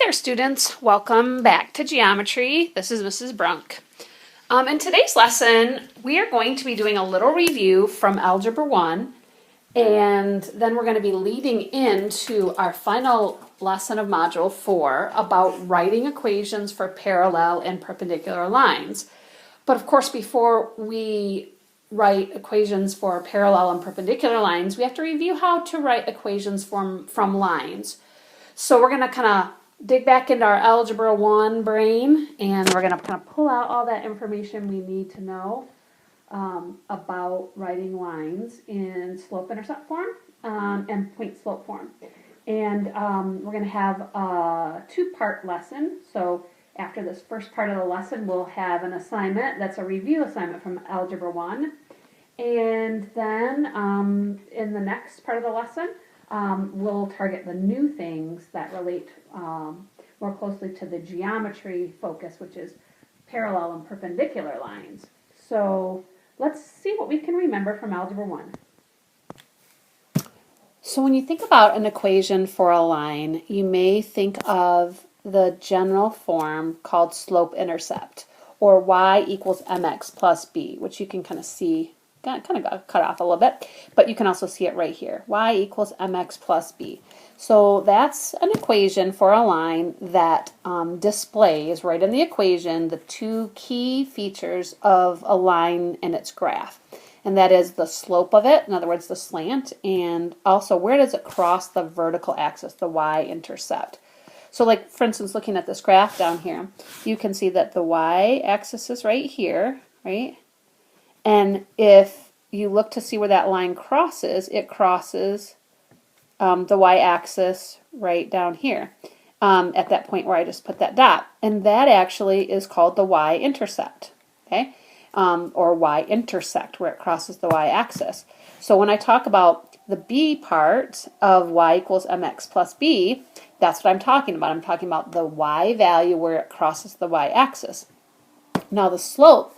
there, students. Welcome back to geometry. This is Mrs. Brunk. In today's lesson, we are going to be doing a little review from Algebra 1, and then we're going to be leading into our final lesson of Module 4 about writing equations for parallel and perpendicular lines. But of course, before we write equations for parallel and perpendicular lines, we have to review how to write equations from lines. So we're going to kind of dig back into our Algebra 1 brain, and we're going to kind of pull out all that information we need to know about writing lines in slope-intercept form and point-slope form. And we're going to have a two-part lesson. So after this first part of the lesson, we'll have an assignment that's a review assignment from Algebra 1. And then in the next part of the lesson, we'll target the new things that relate more closely to the geometry focus, which is parallel and perpendicular lines. So let's see what we can remember from Algebra 1. So when you think about an equation for a line, you may think of the general form called slope-intercept, or y equals mx plus b, which you can kind of see. Kind of got cut off a little bit, but you can also see it right here. Y equals mx plus b. So that's an equation for a line that displays right in the equation the two key features of a line and its graph. And that is the slope of it, in other words, the slant, and also where does it cross the vertical axis, the y-intercept. So like, for instance, looking at this graph down here, you can see that the y-axis is right here, right? And if you look to see where that line crosses, it crosses the y-axis right down here at that point where I just put that dot. And that actually is called the y-intercept, okay? Or y-intersect, where it crosses the y-axis. So when I talk about the b part of y equals mx plus b, that's what I'm talking about. I'm talking about the y value where it crosses the y-axis. Now the slope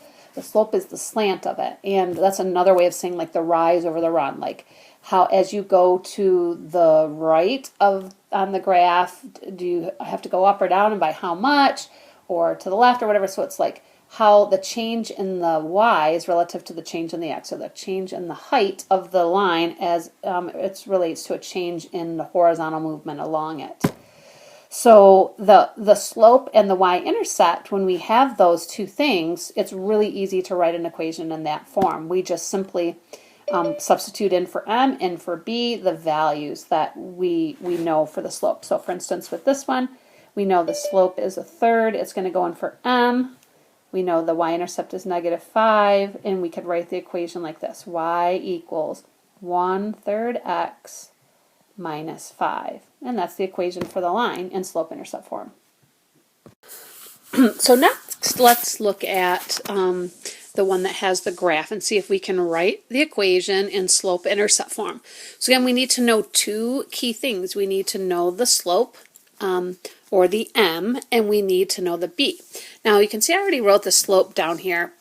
is the slant of it, and that's another way of saying like the rise over the run, like how as you go to the right on the graph, do you have to go up or down and by how much, or to the left or whatever. So it's like how the change in the y is relative to the change in the x, or the change in the height of the line as it relates to a change in the horizontal movement along it. So the slope and the y-intercept, when we have those two things, it's really easy to write an equation in that form. We just simply substitute in for m and for b the values that we know for the slope. So for instance, with this one, we know the slope is 1/3. It's going to go in for m. We know the y-intercept is -5, and we could write the equation like this. Y equals 1/3 x minus 5. And that's the equation for the line in slope-intercept form. So next, let's look at the one that has the graph and see if we can write the equation in slope-intercept form. So again, we need to know two key things. We need to know the slope, or the m, and we need to know the b. Now you can see I already wrote the slope down here,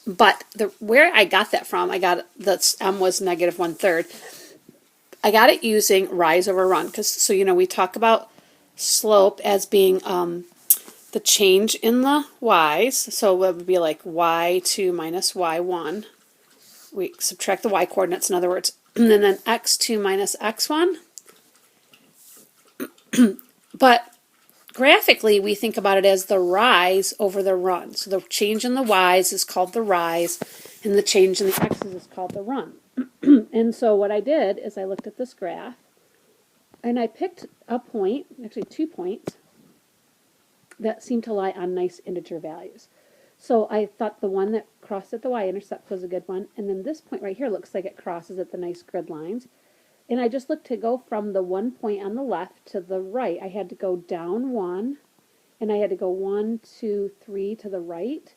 but where I got that from, I got that m was -1/3. I got it using rise over run, because so you know we talk about slope as being the change in the y's. So it would be like y2 minus y1. We subtract the y coordinates, in other words, and then x2 minus x1. But graphically, we think about it as the rise over the run. So the change in the y's is called the rise, and the change in the x's is called the run. And so what I did is I looked at this graph, and I picked a point, actually 2 points, that seemed to lie on nice integer values. So I thought the one that crossed at the y-intercept was a good one, and then this point right here looks like it crosses at the nice grid lines. And I just looked to go from the one point on the left to the right. I had to go down 1, and I had to go 1, 2, 3 to the right.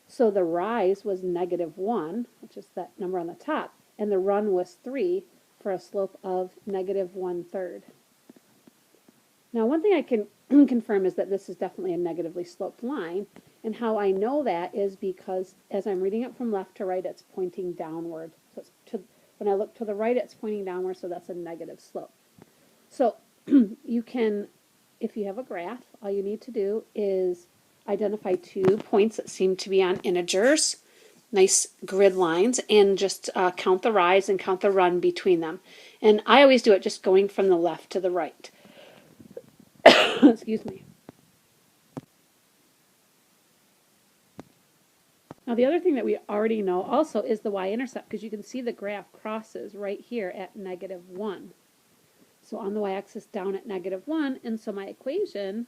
So the rise was -1, which is that number on the top, and the run was 3 for a slope of -1/3. Now one thing I can confirm is that this is definitely a negatively sloped line, and how I know that is because as I'm reading it from left to right, it's pointing downward. So when I look to the right, it's pointing downward, so that's a negative slope. So you can if you have a graph, all you need to do is identify 2 points that seem to be on integers, nice grid lines, and just count the rise and count the run between them. And I always do it just going from the left to the right. Excuse me. Now the other thing that we already know also is the y-intercept, because you can see the graph crosses right here at -1. So on the y-axis down at -1, and so my equation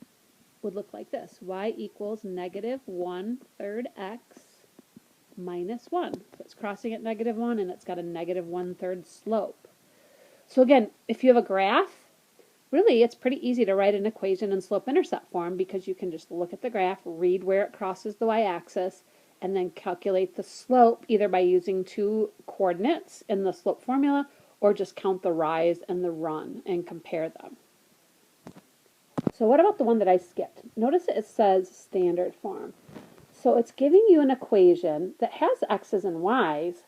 would look like this. Y equals -1/3 x minus 1. So it's crossing at -1 and it's got a -1/3 slope. So again, if you have a graph, really it's pretty easy to write an equation in slope-intercept form, because you can just look at the graph, read where it crosses the y-axis, and then calculate the slope either by using 2 coordinates in the slope formula or just count the rise and the run and compare them. So what about the one that I skipped? Notice it says standard form. So it's giving you an equation that has x's and y's,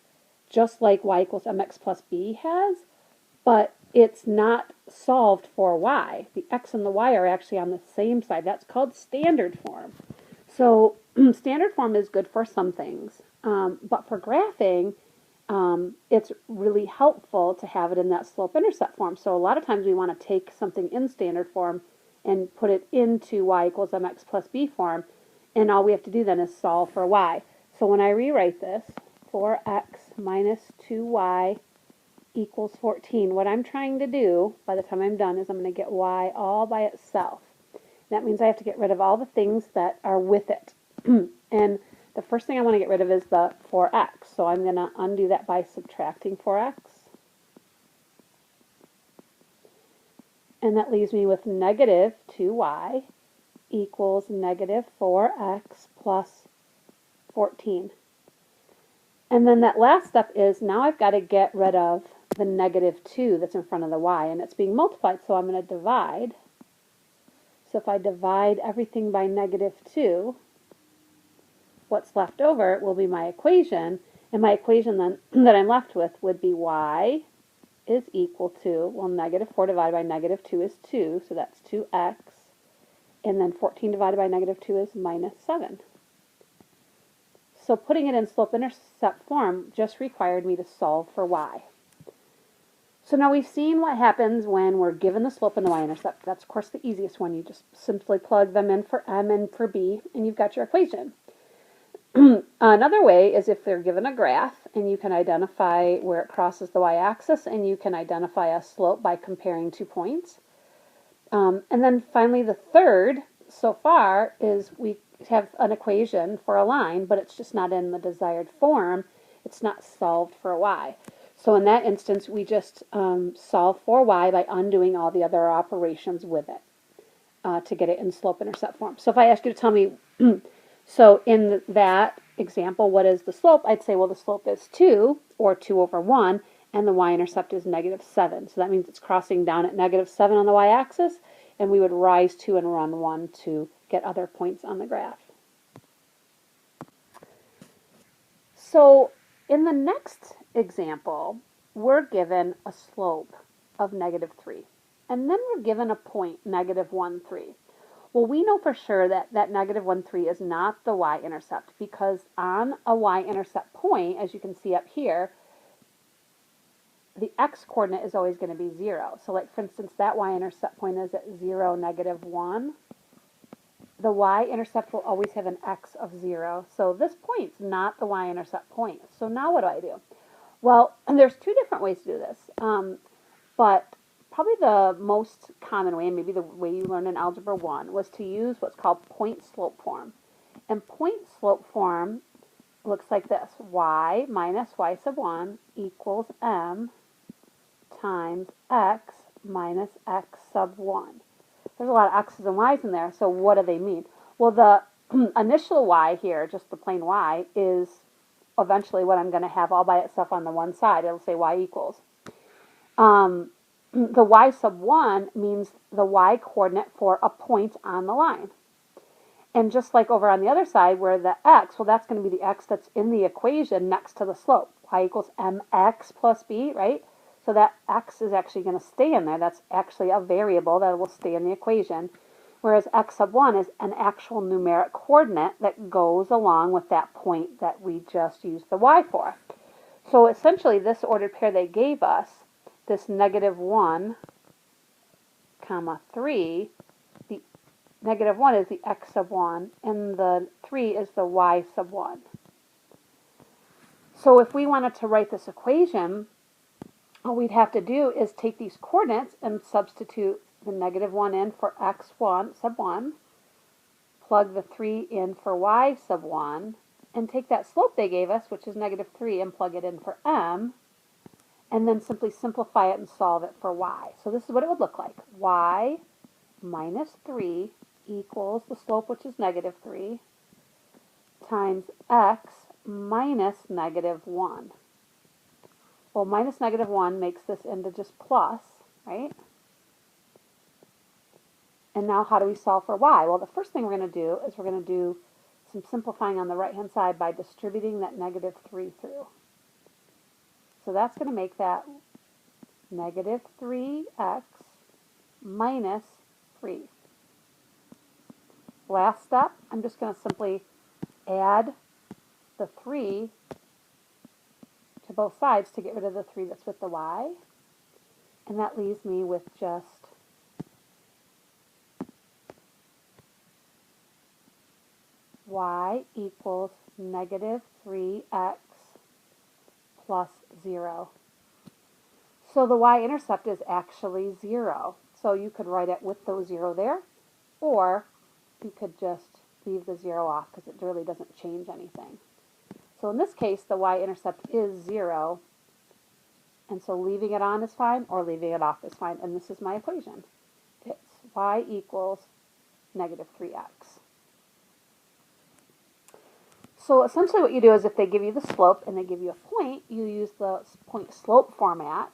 just like y equals mx plus b has, but it's not solved for y. The x and the y are actually on the same side. That's called standard form. So standard form is good for some things, but for graphing, it's really helpful to have it in that slope-intercept form. So a lot of times we want to take something in standard form and put it into y equals mx plus b form, and all we have to do then is solve for y. So when I rewrite this, 4x minus 2y equals 14, what I'm trying to do by the time I'm done is I'm going to get y all by itself. That means I have to get rid of all the things that are with it. And the first thing I want to get rid of is the 4x. So I'm going to undo that by subtracting 4x. And that leaves me with negative 2y equals negative 4x plus 14. And then that last step is now I've got to get rid of the negative 2 that's in front of the y, and it's being multiplied, so I'm going to divide. So if I divide everything by negative 2, what's left over will be my equation, and my equation then that I'm left with would be y is equal to, well, negative 4 divided by negative 2 is 2, so that's 2x, and then 14 divided by negative 2 is minus 7. So putting it in slope-intercept form just required me to solve for y. So now we've seen what happens when we're given the slope and the y-intercept. That's, of course, the easiest one. You just simply plug them in for m and for b, and you've got your equation. Another way is if they're given a graph, and you can identify where it crosses the y-axis, and you can identify a slope by comparing 2 points. And then finally, the third, so far, is we have an equation for a line, but it's just not in the desired form. It's not solved for y. So in that instance, we just solve for y by undoing all the other operations with it to get it in slope-intercept form. So if I ask you to tell me, so in that example, what is the slope? I'd say, well, the slope is 2, or 2 over 1, and the y-intercept is negative 7. So that means it's crossing down at negative 7 on the y-axis, and we would rise 2 and run 1 to get other points on the graph. So in the next example, we're given a slope of negative 3, and then we're given a point, negative 1, 3. Well, we know for sure that that negative 1, 3 is not the y-intercept, because on a y-intercept point, as you can see up here, the x-coordinate is always going to be 0. So like, for instance, that y-intercept point is at 0, negative 1. The y-intercept will always have an x of 0. So this point's not the y-intercept point. So now what do? Well, there's 2 different ways to do this. But probably the most common way, and maybe the way you learned in Algebra 1, was to use what's called point-slope form. And point-slope form looks like this. Y minus y sub 1 equals m times x minus x sub 1. There's a lot of x's and y's in there, so what do they mean? Well, the initial y here, just the plain y, is eventually what I'm going to have all by itself on the one side. It'll say y equals. The y sub 1 means the y-coordinate for a point on the line. And just like over on the other side where the x, well, that's going to be the x that's in the equation next to the slope. Y equals mx plus b, right? So that x is actually going to stay in there. That's actually a variable that will stay in the equation. whereas x sub 1 is an actual numeric coordinate that goes along with that point that we just used the y for. So essentially this ordered pair they gave us, this negative 1, comma 3, the negative 1 is the x sub 1, and the 3 is the y sub 1. So if we wanted to write this equation, all we'd have to do is take these coordinates and substitute the negative 1 in for x1 sub 1, plug the 3 in for y sub 1, and take that slope they gave us, which is negative 3, and plug it in for m, and then simply simplify it and solve it for y. So this is what it would look like. Y minus 3 equals the slope, which is negative 3, times x minus negative 1. Well, minus negative 1 makes this into just plus, right? And now how do we solve for y? Well, the first thing we're going to do is we're going to do some simplifying on the right-hand side by distributing that negative 3 through. So that's going to make that negative 3x minus 3. Last step, I'm just going to simply add the 3 to both sides to get rid of the 3 that's with the y. And that leaves me with just y equals negative 3x plus 0. So the y-intercept is actually 0. So you could write it with those 0 there, or you could just leave the 0 off because it really doesn't change anything. So in this case, the y-intercept is 0, and so leaving it on is fine, or leaving it off is fine, and this is my equation. It's y equals negative 3x. So essentially what you do is if they give you the slope and they give you a point, you use the point-slope format,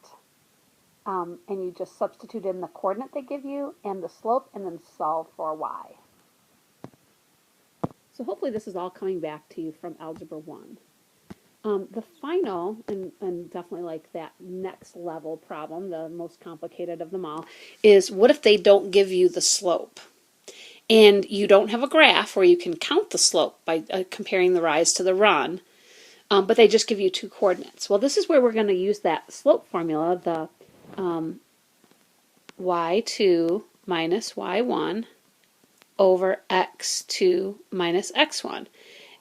and you just substitute in the coordinate they give you and the slope, and then solve for y. So hopefully this is all coming back to you from Algebra 1. The final, and definitely like that next level problem, the most complicated of them all, is what if they don't give you the slope? And you don't have a graph where you can count the slope by comparing the rise to the run, but they just give you 2 coordinates. Well, this is where we're going to use that slope formula, the y2 minus y1 over x2 minus x1.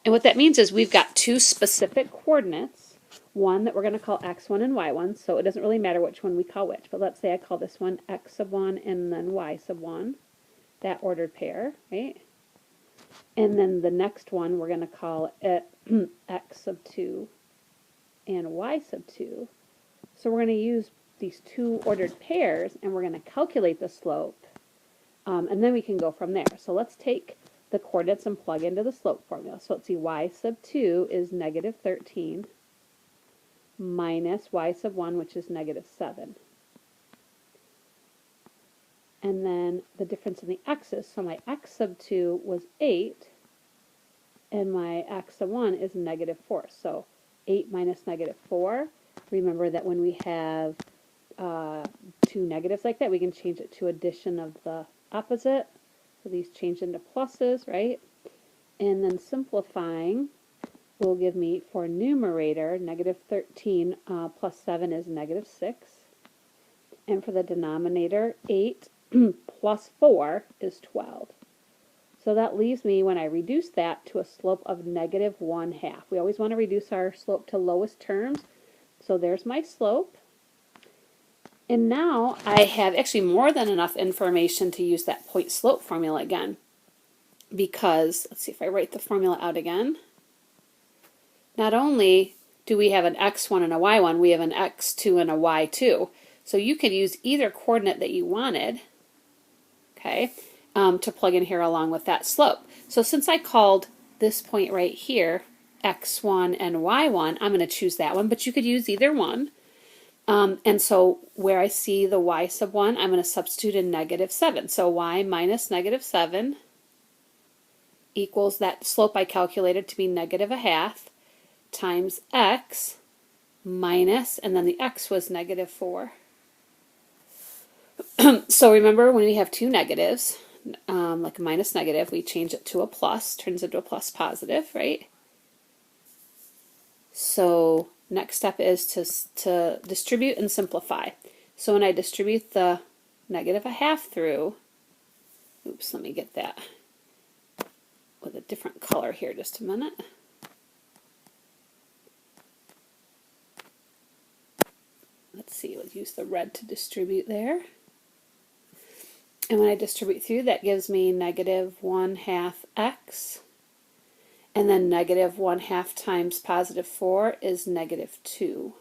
And what that means is we've got 2 specific coordinates, one that we're going to call x1 and y1, so it doesn't really matter which one we call which, but let's say I call this one x sub 1 and then y sub 1, that ordered pair, right? And then the next one we're going to call it x sub 2 and y sub 2. So we're going to use these 2 ordered pairs and we're going to calculate the slope, and then we can go from there. So let's take the coordinates and plug into the slope formula. So let's see, y sub 2 is negative 13 minus y sub 1, which is negative 7. And then the difference in the x's, so my x sub 2 was 8, and my x sub 1 is negative 4. So 8 minus negative 4. Remember that when we have 2 negatives like that, we can change it to addition of the opposite. So these change into pluses, right? And then simplifying will give me, for numerator, negative 13 plus 7 is negative 6. And for the denominator, 8 plus 4 is 12. So that leaves me, when I reduce that, to a slope of negative 1/2. We always want to reduce our slope to lowest terms. So there's my slope. And now I have actually more than enough information to use that point-slope formula again. Because, let's see if I write the formula out again. Not only do we have an x1 and a y1, we have an x2 and a y2. So you could use either coordinate that you wanted, okay, to plug in here along with that slope. So since I called this point right here x1 and y1, I'm going to choose that one, but you could use either one. And so where I see the y sub 1, I'm going to substitute in negative 7. So y minus negative 7 equals that slope I calculated to be negative 1/2 times x minus, and then the x was negative 4. So remember, when we have 2 negatives, like a minus negative, we change it to a plus, turns into a plus positive, right? So next step is to distribute and simplify. So when I distribute the negative a half through, oops, let me get that with a different color here just a minute. Let's see, we'll use the red to distribute there. And when I distribute through, that gives me negative 1/2 x. And then negative 1/2 times positive 4 is negative 2.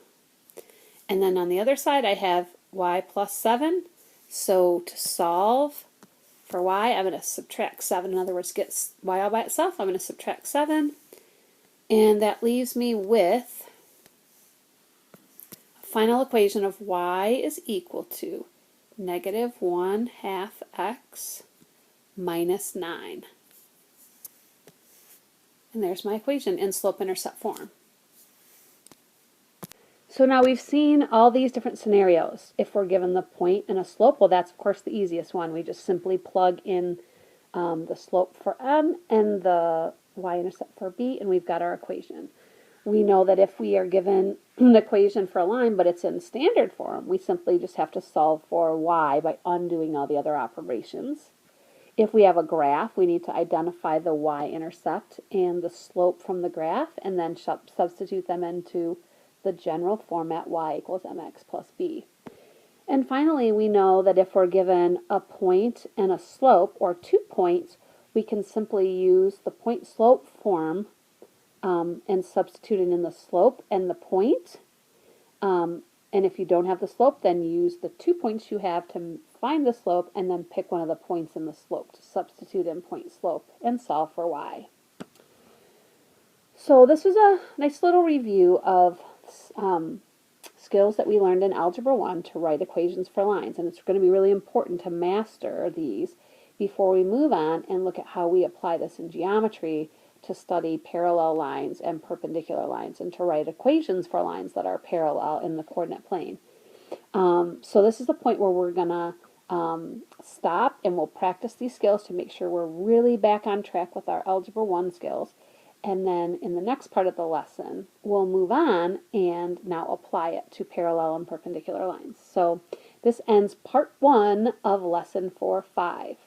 And then on the other side, I have y plus 7. So to solve for y, I'm going to subtract 7. In other words, get y all by itself, I'm going to subtract 7. And that leaves me with a final equation of y is equal to negative 1/2 x minus 9. And there's my equation in slope-intercept form. So now we've seen all these different scenarios. If we're given the point and a slope, well, that's of course the easiest one. We just simply plug in the slope for m and the y-intercept for b, and we've got our equation. We know that if we are given an equation for a line, but it's in standard form, we simply just have to solve for y by undoing all the other operations. If we have a graph, we need to identify the y-intercept and the slope from the graph, and then substitute them into the general format y equals mx plus b. And finally, we know that if we're given a point and a slope, or 2 points, we can simply use the point-slope form and substitute it in the slope and the point. And if you don't have the slope, then use the 2 points you have to find the slope, and then pick one of the points in the slope to substitute in point-slope and solve for y. So this was a nice little review of skills that we learned in Algebra 1 to write equations for lines. And it's going to be really important to master these before we move on and look at how we apply this in geometry to study parallel lines and perpendicular lines, and to write equations for lines that are parallel in the coordinate plane. So this is the point where we're going to stop, and we'll practice these skills to make sure we're really back on track with our Algebra 1 skills. And then in the next part of the lesson, we'll move on and now apply it to parallel and perpendicular lines. So this ends part 1 of lesson 4-5.